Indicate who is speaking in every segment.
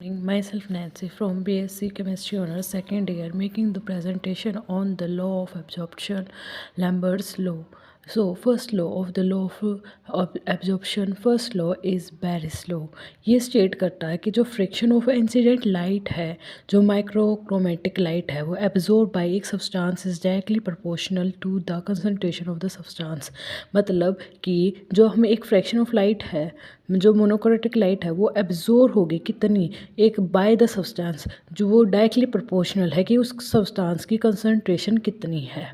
Speaker 1: Myself Nancy from BSc Chemistry Honors second year making the presentation on the law of absorption, Lambert's law. So first law of the law of absorption, first law is Barry's law. ये state करता है कि जो friction of incident light है, जो माइक्रोक्रोमेटिक light है, वो absorb by एक substance is directly proportional to the concentration of the substance. मतलब कि जो हमें एक फ्रैक्शन ऑफ लाइट है, जो मोनोक्रोमेटिक लाइट है, वो एब्जॉर्ब होगी कितनी, एक बाय द सब्सटेंस, जो वो डायरेक्टली प्रोपोर्शनल है कि उस सब्सटेंस की कंसंट्रेशन कितनी है।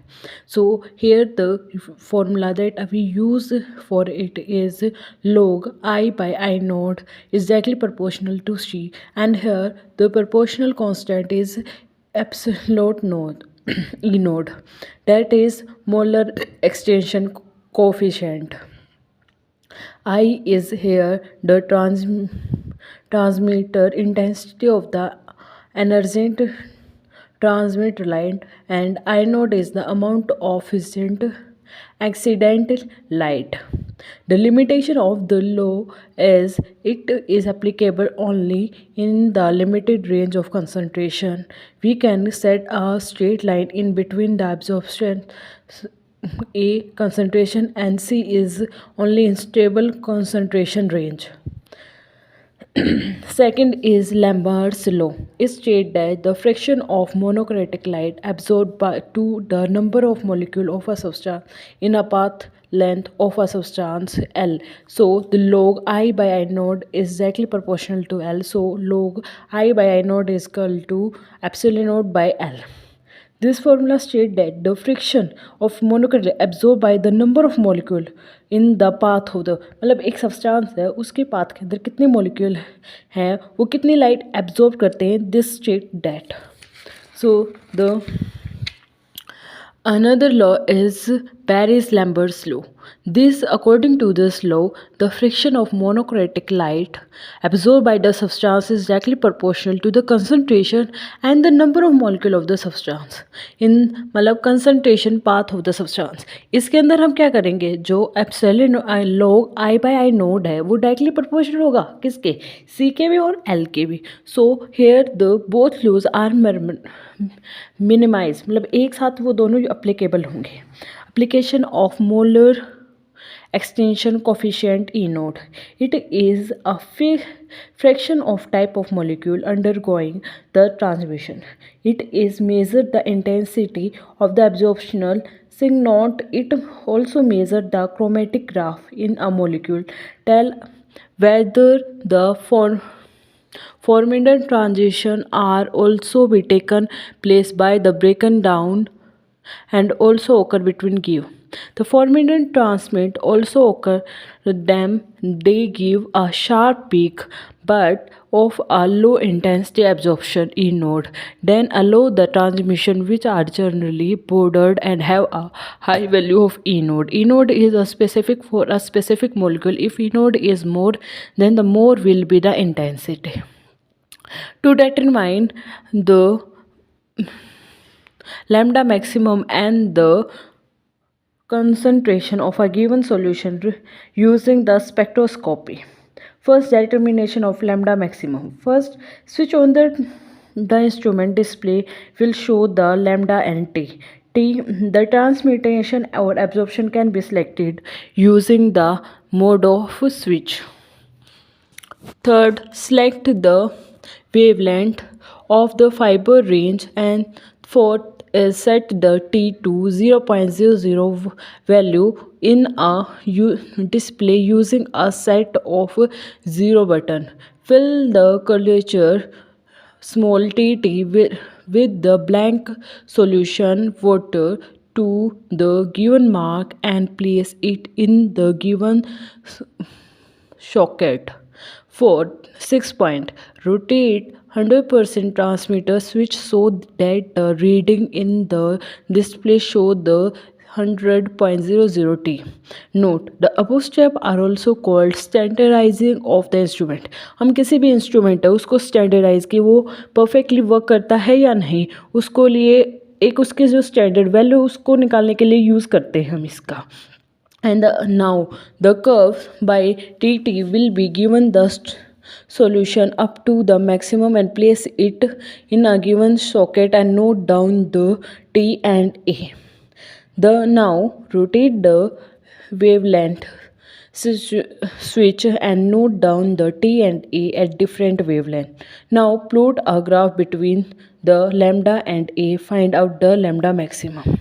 Speaker 1: So here the formula that we use for it is log I by I naught is directly proportional to C, and here the proportional constant is absolute naught E naught, that is molar extension coefficient. I is here the transmitter intensity of the energy transmit light, and I naught is the amount of accidental light. The limitation of the law is it is applicable only in the limited range of concentration. We can set a straight line in between the absorption A concentration and C is only in stable concentration range. Second is Lambert's law. It states that the fraction of monochromatic light absorbed to the number of molecules of a substance in a path length of a substance L. So the log I by I naught is exactly proportional to L. So log I by I naught is equal to epsilon naught by L. This formula states that the friction of monochromatic absorbed by the number of molecule in the path of the, मतलब एक substance है, उसके path के अंदर कितने molecule हैं, वो कितनी लाइट एब्जॉर्ब करते हैं, this state that. So the another law is Parris-Lambert's law. This, according to this law, the friction of monochromatic light absorbed by the substance is directly proportional to the concentration and the number of molecule of the substance in मतलब concentration path of the substance. इसके अंदर हम क्या करेंगे, जो epsilon log I by I node है वो directly proportional होगा किसके, सी के भी और एल के भी. So here the both laws are minimize, मतलब एक साथ वो दोनों अप्लीकेबल होंगे. Application of molar extension coefficient E naught. It is a fraction of type of molecule undergoing the transmission. It is measured the intensity of the absorptional sign naught. It also measures the chromatic graph in a molecule. Tell whether the formidable transition are also be taken place by the breaking down and also occur between give. The formidable transmit also occur them, they give a sharp peak but of a low intensity absorption E node, then allow the transmission which are generally bordered and have a high value of E node. E node is a specific for a specific molecule. If E node is more, then the more will be the intensity. To determine the lambda maximum and the concentration of a given solution using the spectroscopy. First, determination of lambda maximum. First, switch on the instrument display will show the lambda and T. The transmission or absorption can be selected using the mode of switch. Third, select the wavelength of the fiber range, and fourth is set the T to 0.00 value in a display using a set of 0 button. Fill the curvature small tt with the blank solution water to the given mark and place it in the given socket. 4. 6 point. Rotate 100% transmitter switch so that the reading in the display show the 100.00 T. Note, the above step are also called standardizing of the instrument. हम किसी भी instrument है उसको standardise कि वो perfectly work करता है या नहीं, उसको लिए एक उसके जो स्टैंडर्ड वैल्यू उसको निकालने के लिए यूज़ करते हैं हम इसका. And now the curve by tt will be given the solution up to the maximum and place it in a given socket and note down the T and A. The now rotate the wavelength switch and note down the T and A at different wavelength. Now plot a graph between the lambda and A. Find out the lambda maximum.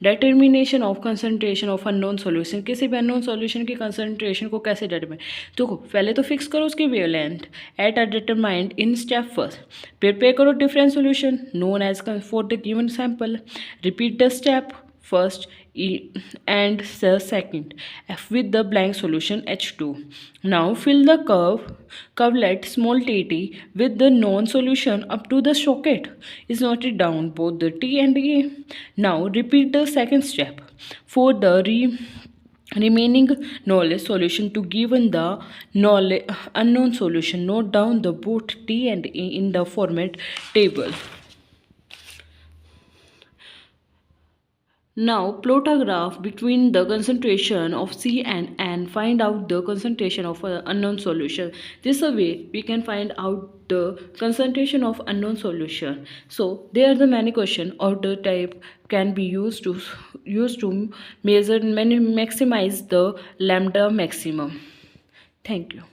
Speaker 1: Determination of concentration of unknown solution, किसी भी unknown solution की concentration को कैसे determine, तो पहले तो fix करो उसकी wavelength at a determined in step first, prepare करो different solution known as for the given sample, repeat the step first and the second with the blank solution H2. Now fill the curvelet small tt with the known solution up to the socket is noted down both the T and A. Now repeat the second step for the remaining knowledge solution to given the knowledge unknown solution. Note down the both T and A in the format table. Now plot a graph between the concentration of C and N. Find out the concentration of an unknown solution. This way we can find out the concentration of unknown solution. So there are the many questions or the type can be used to measure maximize the lambda maximum. Thank you.